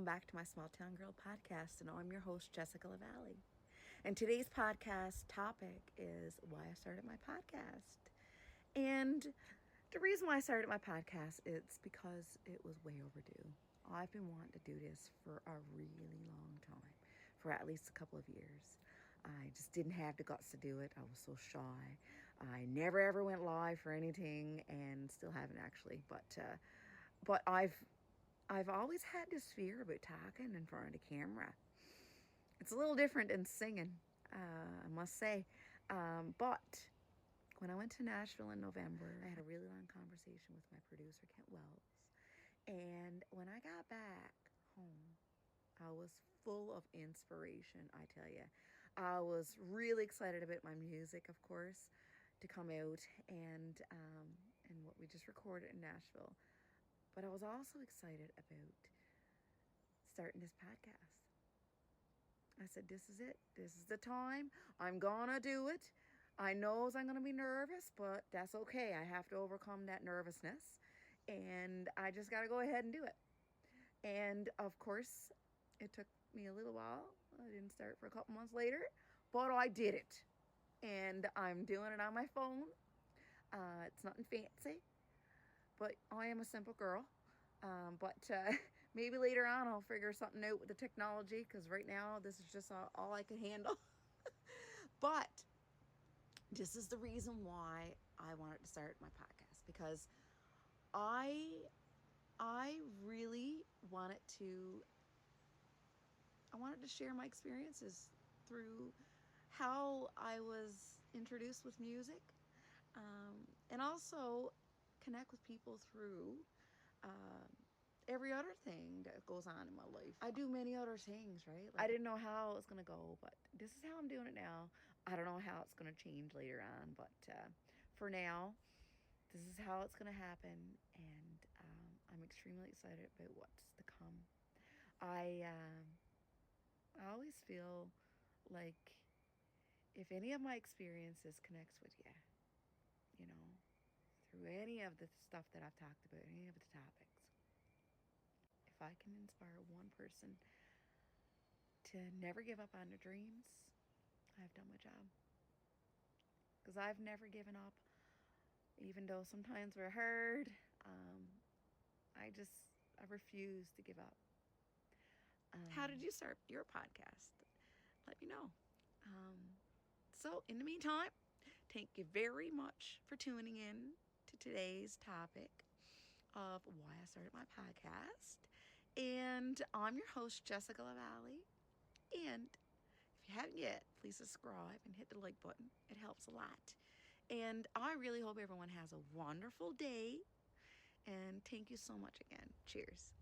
back to my Small Town Girl podcast, and I'm your host, Jessica LaValle. And today's podcast topic is why I started my podcast. And the reason why I started my podcast is because it was way overdue. I've been wanting to do this for a really long time, for at least a couple of years. I just didn't have the guts to do it. I was so shy. I never ever went live for anything, and still haven't actually. But I've always had this fear about talking in front of the camera. It's a little different than singing, I must say. But when I went to Nashville in November, I had a really long conversation with my producer, Kent Wells. And when I got back home, I was full of inspiration, I tell you. I was really excited about my music, of course, to come out and what we just recorded in Nashville. But I was also excited about starting this podcast. I said, this is it. This is the time. I'm gonna do it. I know I'm gonna be nervous, but that's okay. I have to overcome that nervousness. And I just gotta go ahead and do it. And of course, it took me a little while. I didn't start for a couple months later, but I did it. And I'm doing it on my phone. It's nothing fancy, but I am a simple girl. But maybe later on I'll figure something out with the technology, because right now this is just all I can handle. But this is the reason why I wanted to start my podcast, because I really I wanted to share my experiences through how I was introduced with music, and also connect with people through every other thing that goes on in my life. I do many other things, right? I didn't know how it was going to go, but this is how I'm doing it now. I don't know how it's going to change later on, but for now, this is how it's going to happen, and I'm extremely excited about what's to come. I always feel like if any of my experiences connects with you, you know, through any of the stuff that I've talked about, any of the topics, if I can inspire one person to never give up on their dreams, I've done my job. Because I've never given up, even though sometimes we're hard. I refuse to give up. How did you start your podcast? Let me know. So in the meantime, thank you very much for tuning in to today's topic of why I started my podcast. And I'm your host, Jessica LaValle. And if you haven't yet, please subscribe and hit the like button. It helps a lot. And I really hope everyone has a wonderful day. And thank you so much again. Cheers.